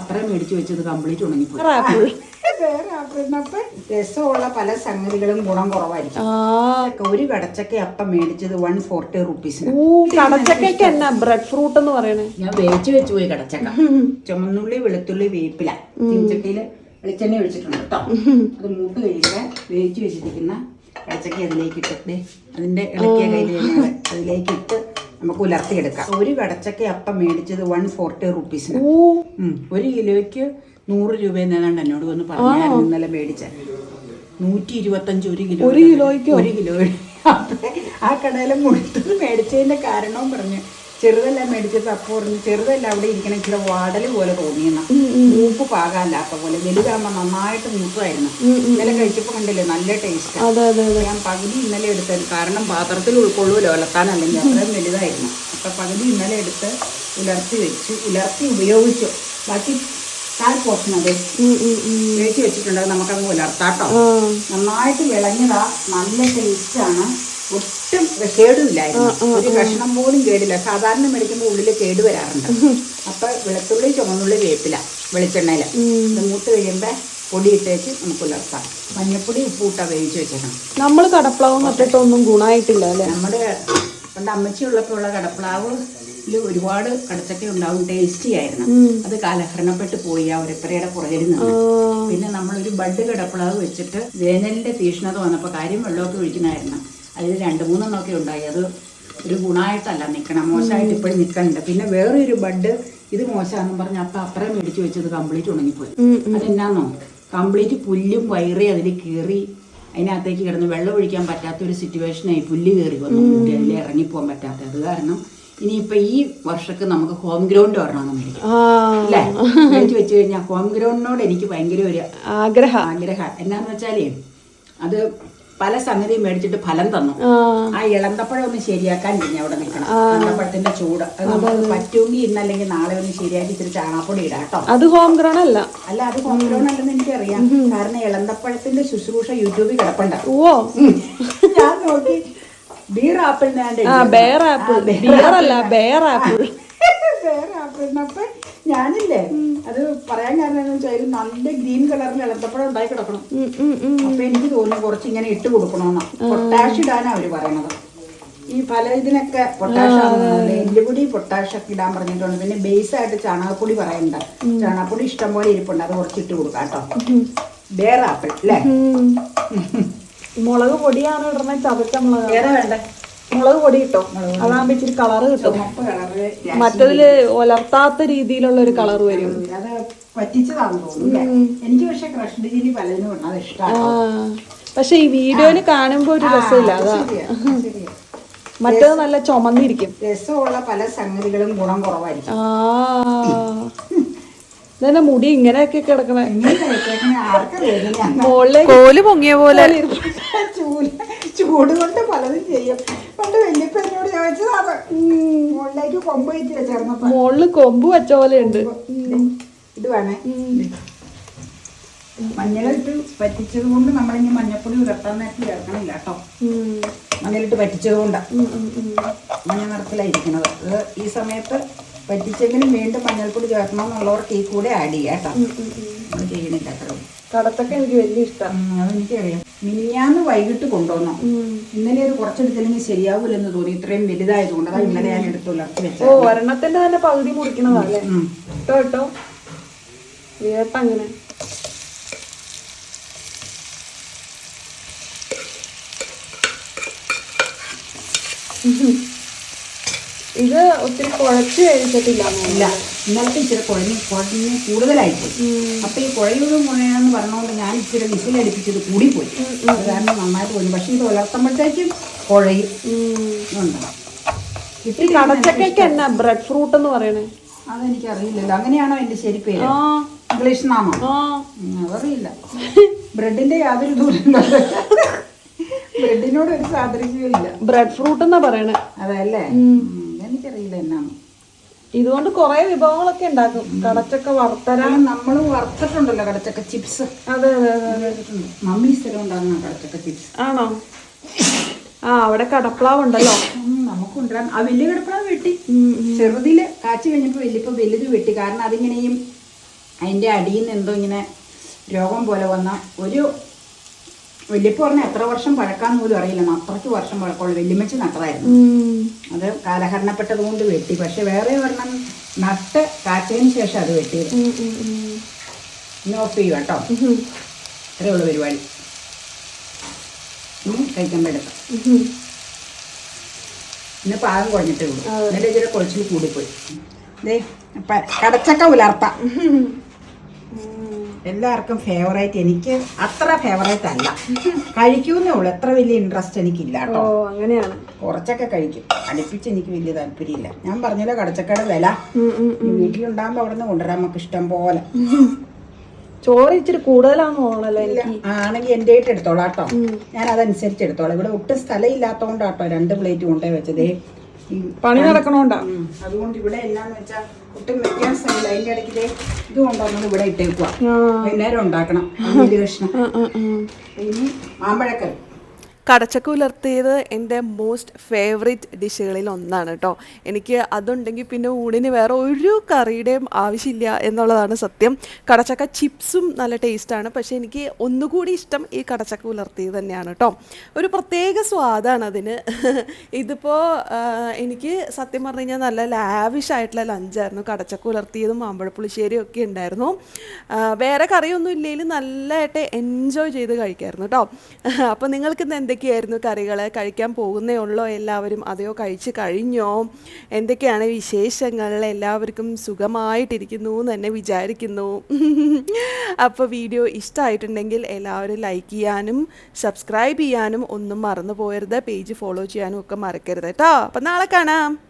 അത്രയും മേടിച്ച് വെച്ചത് കംപ്ലീറ്റ് ഉണങ്ങിപ്പോയി. വേറെ ആപ്പിളിനപ്പം രസമുള്ള പല സംഗതികളും ഗുണം കുറവായിരിക്കും. ഒരു കടച്ചക്ക അപ്പം മേടിച്ചത് 140 റുപ്പീസിന്. കടച്ചക്കയ്ക്ക് എന്നാ ബ്രെഡ് ഫ്രൂട്ട് എന്ന് പറയണേ? ഞാൻ വേവിച്ച് വെച്ച് പോയി കടച്ചക്ക. ചുമന്നുള്ളി, വെളുത്തുള്ളി, വേപ്പില ചീനച്ചട്ടിയിൽ വെളിച്ചെണ്ണ ഒഴിച്ചിട്ടുണ്ട് കേട്ടോ. അത് മൂട്ട് കഴിക്കാൻ വേവിച്ച് വെച്ചിരിക്കുന്ന കടച്ചക്ക അതിലേക്ക് ഇട്ട് അതിന്റെ ഇളക്കിയ കയ്യിൽ അതിലേക്ക് ഇട്ട് നമുക്ക് ഉലർത്തിയെടുക്കാം. ഒരു കടച്ചക്ക അപ്പം മേടിച്ചത് 140 റുപ്പീസിന്. 1 കിലോയ്ക്ക് 100 രൂപ എന്നാണ്ട് എന്നോട് വന്ന് പറഞ്ഞു. ഇന്നലെ മേടിച്ച 125 1 കിലോ. ആ കടയിലെ മുഴുത്തത് മേടിച്ചതിന്റെ കാരണവും പറഞ്ഞു. ചെറുതല്ല മേടിച്ചത്. അപ്പോൾ പറഞ്ഞു ചെറുതല്ല അവിടെ ഇരിക്കണ ഇച്ചിരി വാടൽ പോലെ തോന്നിയെന്ന, മൂപ്പ് പാകാല്ലാത്ത പോലെ. വലുതാകുമ്പോൾ നന്നായിട്ട് മൂപ്പായിരുന്നു. ഇന്നലെ കഴിച്ചപ്പോൾ കണ്ടില്ലേ നല്ല ടേസ്റ്റ്. ഞാൻ പകുതി ഇന്നലെ എടുത്തത്, കാരണം പാത്രത്തിൽ ഉൾക്കൊള്ളൂല്ലോ ഉലർത്താൻ, അല്ലെങ്കിൽ അത്രയും വലുതായിരുന്നു. അപ്പം പകുതി ഇന്നലെ എടുത്ത് ഉലർത്തി ഉപയോഗിച്ചു. ബാക്കി 4 പോർഷൻ അത് വേവിച്ച് വെച്ചിട്ടുണ്ടെങ്കിൽ നമുക്കത് ഉലർത്താട്ടോ. നന്നായിട്ട് വിളഞ്ഞതാ, നല്ല ടേസ്റ്റാണ്. ഒട്ടും കേടുമില്ലായിരുന്നു. ഒരു കഷ്ണം പോലും കേടില്ല. സാധാരണ മേടിക്കുമ്പോൾ ഉള്ളിൽ കേട് വരാറുണ്ട്. അപ്പം വെളുത്തുള്ളി, ചുമന്നുള്ളി, വേപ്പില വെളിച്ചെണ്ണയിൽ മൂത്ത് കഴിയുമ്പോൾ പൊടി ഇട്ടേച്ച് നമുക്ക് ഉലർത്താം. മഞ്ഞപ്പൊടി, ഉപ്പൂട്ട വേവിച്ച് വെച്ചേക്കണം. നമ്മൾ കടപ്പ്ളവ് നട്ടിട്ടൊന്നും ഗുണമായിട്ടില്ല അല്ലേ? നമ്മുടെ പണ്ട് അമ്മച്ചി ഉള്ളപ്പോൾ ഉള്ള കടപ്പ്ളാവ് ഒരുപാട് കടച്ചക്ക ഉണ്ടാവും. ടേസ്റ്റി ആയിരുന്നു. അത് കാലഹരണപ്പെട്ട് പോയി ആ ഒരപ്പരയുടെ പുറകിൽ നിന്ന്. പിന്നെ നമ്മളൊരു ബഡ് കടപ്പ്ളാവ് വെച്ചിട്ട് വേനലിന്റെ തീഷ്ണത വന്നപ്പോൾ കാര്യം വെള്ളമൊക്കെ ഒഴിക്കണമായിരുന്നു. അതിൽ 2-3 ഉണ്ടായി. അത് ഒരു ഗുണമായിട്ടല്ല നിൽക്കണം, മോശമായിട്ട് ഇപ്പോഴും നിൽക്കലുണ്ട്. പിന്നെ വേറെ ഒരു ബഡ് ഇത് മോശമാണെന്ന് പറഞ്ഞ് അപ്പം അപ്പുറം മേടിച്ച് വെച്ചത് കംപ്ലീറ്റ് ഉണങ്ങിപ്പോയി. അതെന്നാന്നോ, കംപ്ലീറ്റ് പുല്ലും വയറി അതിൽ കയറി അതിനകത്തേക്ക് കിടന്ന് വെള്ളം ഒഴിക്കാൻ പറ്റാത്തൊരു സിറ്റുവേഷനായി. പുല്ല് കയറി വന്നു കൂടി അതിൽ ഇറങ്ങിപ്പോകാൻ പറ്റാത്ത. അത് കാരണം ഇനിയിപ്പൊ ഈ വർഷക്ക് നമുക്ക് ഹോം ഗ്രൗണ്ട് വരണമെന്ന് മേടിക്കും അല്ലേ? മേടിച്ച് വെച്ച് കഴിഞ്ഞാൽ ഹോം ഗ്രൗണ്ടിനോട് എനിക്ക് ഭയങ്കര ഒരു ആഗ്രഹം. എന്നാന്ന് വെച്ചാലേ അത് പല സംഗതിയും മേടിച്ചിട്ട് ഫലം തന്നു. ആ ഇളന്തപ്പഴം ഒന്ന് ശരിയാക്കാൻ പിന്നെ അവിടെ നിൽക്കണം. ഇളന്തപ്പഴത്തിന്റെ ചൂട് അത് നമുക്ക് പറ്റുമെങ്കിൽ ഇന്നല്ലെങ്കിൽ നാളെ ഒന്ന് ശരിയാക്കി ഇത്തിരി ചാണകപ്പൊടി ഇടാം കേട്ടോ. അത് ഹോം ഗ്രൗണ്ട് അല്ല. അത് ഹോം ഗ്രൗണ്ട് അല്ലെന്ന് എനിക്കറിയാം. കാരണം ഇളന്തപ്പഴത്തിന്റെ ശുശ്രൂഷ യൂട്യൂബിൽ കിടപ്പുണ്ട്. ഞാൻ നോക്കി. ബീർ ആപ്പിളിനപ്പം ഞാനില്ലേ അത് പറയാൻ കാരണം എന്ന് വെച്ചാൽ നല്ല ഗ്രീൻ കളറിൽ ഇളന്തപ്പഴം ഉണ്ടായി കിടക്കണം. അപ്പൊ എനിക്ക് തോന്നുന്നു കുറച്ച് ഇങ്ങനെ ഇട്ട് കൊടുക്കണമെന്ന്. പൊട്ടാഷ് ഇടാനാ അവര് പറയണത്. ഈ പല ഇതിനൊക്കെ പൊട്ടാഷ് എല്ലുപൊടി പൊട്ടാഷൊക്കെ ഇടാൻ പറഞ്ഞിട്ടുണ്ട്. പിന്നെ ബേസ് ആയിട്ട് ചാണകപ്പൊടി പറയുന്നുണ്ട്. ചാണകപ്പൊടി ഇഷ്ടം പോലെ ഇരിപ്പുണ്ട്. അത് കുറച്ച് ഇട്ട് കൊടുക്കാം കേട്ടോ. ബേർ ആപ്പിൾ അല്ലേ? മുളക് പൊടിയാണ് ഇടണ, ചതച്ച മുളക്. ഏതാ വേണ്ടേ? മുളക് പൊടി കിട്ടോ? അതാകുമ്പോ ഇച്ചിരി കളറ് കിട്ടും. മറ്റതില് ഒലർത്താത്ത രീതിയിലുള്ള ഒരു കളർ വരും. അത് പറ്റിച്ചതാണെന്ന് തോന്നുന്നു. എനിക്ക് പക്ഷെ ക്രഷ്ഡ് ചില്ലി പലതിനും ഉണ്ട്, അത് ഇഷ്ടമാണ്. പക്ഷെ ഈ വീഡിയോയില് കാണുമ്പോ ഒരു രസമില്ല. അതാ മറ്റേത് നല്ല ചുമന്നിരിക്കും. രസമുള്ള പല സംഗതികളും ഗുണം കുറവായിരിക്കും. ഇതന്നെ മുടി ഇങ്ങനെയൊക്കെ കിടക്കണേ, കോല് പൊങ്ങിയ പോലെ. ചൂട് കൊണ്ട് പലതും ചെയ്യും. പണ്ട് വല്യപ്പനോട് ചോദിച്ചതാണ് മുകളിലേക്ക് കൊമ്പ് വെച്ചില്ല ചേർന്നപ്പോ. മുകളില് കൊമ്പ് വെച്ച പോലെ ഉണ്ട്. ഇത് വേണേ. മഞ്ഞളിട്ട് പറ്റിച്ചത് കൊണ്ട് നമ്മളിങ്ങനെ മഞ്ഞപ്പൊടി ഉലർത്താൻ നേരത്തെ ചേർക്കണില്ല കേട്ടോ. മഞ്ഞളിട്ട് പറ്റിച്ചത് കൊണ്ടാ മഞ്ഞ നിറത്തിലായിരിക്കണത്. അത് ഈ സമയത്ത് പറ്റിച്ചെങ്കിലും വീണ്ടും മഞ്ഞൾപ്പൊടി ചേർക്കണമെന്നുള്ളവർക്ക് ഈ കൂടെ ആഡ് ചെയ്യാം കേട്ടോ. നമ്മൾ ചെയ്യണില്ല അത്ര. കടത്തൊക്കെ എനിക്ക് വലിയ ഇഷ്ടം. അതെനിക്കറിയാം. മിനിഞ്ഞാന്ന് വൈകിട്ട് കൊണ്ടുവന്നോ. ഇന്നലെ അത് കുറച്ചെടുത്തില്ലെങ്കിൽ ശരിയാവൂലെന്ന് തോന്നി. ഇത്രയും വലുതായതുകൊണ്ട് അതാ ഇന്നലെ ഞാൻ എടുത്ത് ഉലർത്തി വെച്ചത്. ഒരെണ്ണത്തിന്റെ തന്നെ പകുതി മുറിക്കണതല്ലേ? കേട്ടോ അങ്ങനെ. ഇത് ഒത്തിരി കുഴച്ച് കഴിച്ചിട്ടില്ല. ഇന്നലത്തെ ഇച്ചിരി കുഴഞ്ഞ് കൂടുതലായിട്ട്. അപ്പൊ ഈ കുഴയാന്ന് പറഞ്ഞുകൊണ്ട് ഞാൻ ഇച്ചിരി വിസിലടിപ്പിച്ചത് കൂടിപ്പോയി. അത് കാരണം നന്നായിട്ട് പോയി. പക്ഷെ ഇത് ഉലർത്തുമ്പോഴത്തേക്കും കുഴയും ഉണ്ട്. ഈ കടച്ചക്കയ്ക്ക് എന്നാ ബ്രെഡ് ഫ്രൂട്ട് എന്ന് പറയണേ? അതെനിക്കറിയില്ലല്ലോ. അങ്ങനെയാണോ എന്റെ ശരി പേര്? ഇംഗ്ലീഷ് നാമോ? അതറിയില്ല. ബ്രെഡിന്റെ യാതൊരു ദൂരം ബ്രെഡിനോട് ഒരു സാദൃശ്യമില്ല. ബ്രെഡ് ഫ്രൂട്ട് എന്നാ പറയണേ. അതല്ലേ? എനിക്കറിയില്ല എന്നാണ്. ഇതുകൊണ്ട് കുറെ വിഭവങ്ങളൊക്കെ ഉണ്ടാക്കും. കടച്ചക്ക വറുത്തരാൻ നമ്മൾ വറുത്തിട്ടുണ്ടല്ലോ കടച്ചക്ക ചിപ്സ്. അതെ മമ്മി സ്ഥലം ഉണ്ടാകുന്ന കടച്ചക്ക ചിപ്സ്. ആണോ? അവിടെ കടപ്പ്ളാവ് ഉണ്ടല്ലോ. നമുക്കുണ്ടാകും. ആ വലിയ കടപ്പ്ളാവ് വെട്ടി ചെറുതില് കാച്ചി കഴിഞ്ഞപ്പോ വലുത് വെട്ടി. കാരണം അതിങ്ങനെയും അതിൻ്റെ അടിയിൽ നിന്ന് എന്തോ ഇങ്ങനെ രോഗം പോലെ വന്ന ഒരു വല്യപ്പ പറഞ്ഞാൽ എത്ര വർഷം പഴക്കാന്ന് പോലും അറിയില്ല. അത്രയ്ക്ക് വർഷം പഴക്കമുള്ള വല്യമ്മച്ച് നട്ടതായിരുന്നു. അത് കാലഹരണപ്പെട്ടത് കൊണ്ട് വെട്ടി. പക്ഷെ വേറെ ഒരെണ്ണം നട്ട് കാറ്റതിന് ശേഷം അത് വെട്ടിയത്. ഇനി ഓഫ് ചെയ്യുക കേട്ടോ. അത്രേ ഉള്ളൂ പരിപാടി. ഇനി കഴിക്കുമ്പോൾ എടുക്കാം. ഇന്ന് പാകം കുഴഞ്ഞിട്ടേ ഉള്ളൂ. എന്നിട്ട് ഇച്ചിരി കുഴച്ചിൽ കൂടിപ്പോയി. ദേ കടച്ചക്ക ഉലർത്ത എല്ലാവർക്കും ഫേവറേറ്റ്. എനിക്ക് അത്ര ഫേവറേറ്റ് അല്ല. കഴിക്കൂന്നേ ഉള്ളൂ. എത്ര വലിയ ഇൻട്രസ്റ്റ് എനിക്കില്ല കേട്ടോ. അങ്ങനെയാണ്. കുറച്ചൊക്കെ കഴിക്കും. അടുപ്പിച്ച് എനിക്ക് വലിയ താല്പര്യമില്ല. ഞാൻ പറഞ്ഞല്ലോ കടച്ചക്കയുടെ വില. വീട്ടിലുണ്ടാകുമ്പോ അവിടെ നിന്ന് കൊണ്ടുവരാൻ നമുക്ക് ഇഷ്ടം പോലെ. ചോറ് ഇച്ചിരി കൂടുതലാന്ന് തോന്നണല്ലോ എനിക്ക്. ആണെങ്കിൽ എൻ്റെ ആയിട്ട് എടുത്തോളാം കേട്ടോ. ഞാൻ അതനുസരിച്ച് എടുത്തോളാം. ഇവിടെ ഒട്ടും സ്ഥലം ഇല്ലാത്തോണ്ടാട്ടോ 2 പ്ലേറ്റ് കൊണ്ടേ വെച്ചതേ. പണി നടക്കണോണ്ടാ. അതുകൊണ്ട് ഇവിടെ എന്നാന്ന് വെച്ചാൽ ഒട്ടും വെക്കാൻ സ്ഥലമില്ല. അതിന്റെ ഇടയ്ക്ക് ഇത് കൊണ്ടുവന്നത് ഇവിടെ ഇട്ടേക്കുക. വൈകുന്നേരം ഉണ്ടാക്കണം വലിയ കഷ്ണം. ഇനി മാമ്പഴക്കറി. കടച്ചക്ക ഉലർത്തിയത് എൻ്റെ മോസ്റ്റ് ഫേവറേറ്റ് ഡിഷുകളിൽ ഒന്നാണ് കേട്ടോ. എനിക്ക് അതുണ്ടെങ്കിൽ പിന്നെ ഊണിന് വേറെ ഒരു കറിയുടെയും ആവശ്യമില്ല എന്നുള്ളതാണ് സത്യം. കടച്ചക്ക ചിപ്സും നല്ല ടേസ്റ്റാണ്. പക്ഷേ എനിക്ക് ഒന്നുകൂടി ഇഷ്ടം ഈ കടച്ചക്ക ഉലർത്തിയത് തന്നെയാണ് കേട്ടോ. ഒരു പ്രത്യേക സ്വാദാണ് അതിന്. ഇതിപ്പോൾ എനിക്ക് സത്യം പറഞ്ഞു കഴിഞ്ഞാൽ നല്ല ലാവിഷ് ആയിട്ടുള്ള ലഞ്ചായിരുന്നു. കടച്ചക്ക ഉലർത്തിയതും മാമ്പഴപ്പുളിശ്ശേരിയും ഒക്കെ ഉണ്ടായിരുന്നു. വേറെ കറിയൊന്നും ഇല്ലെങ്കിലും നല്ലതായിട്ട് എൻജോയ് ചെയ്ത് കഴിക്കായിരുന്നു കേട്ടോ. അപ്പോൾ നിങ്ങൾക്ക് ഇന്ന് എന്തൊക്കെയായിരുന്നു കറികൾ? കഴിക്കാൻ പോകുന്നേ ഉള്ളോ എല്ലാവരും? അതെയോ കഴിച്ച് കഴിഞ്ഞോ? എന്തൊക്കെയാണ് വിശേഷങ്ങൾ? എല്ലാവർക്കും സുഖമായിട്ടിരിക്കുന്നു എന്ന് തന്നെ വിചാരിക്കുന്നു. അപ്പോൾ വീഡിയോ ഇഷ്ടമായിട്ടുണ്ടെങ്കിൽ എല്ലാവരും ലൈക്ക് ചെയ്യാനും സബ്സ്ക്രൈബ് ചെയ്യാനും ഒന്നും മറന്നു പോകരുത്. പേജ് ഫോളോ ചെയ്യാനും ഒക്കെ മറക്കരുത് കേട്ടോ. അപ്പം നാളെ കാണാം.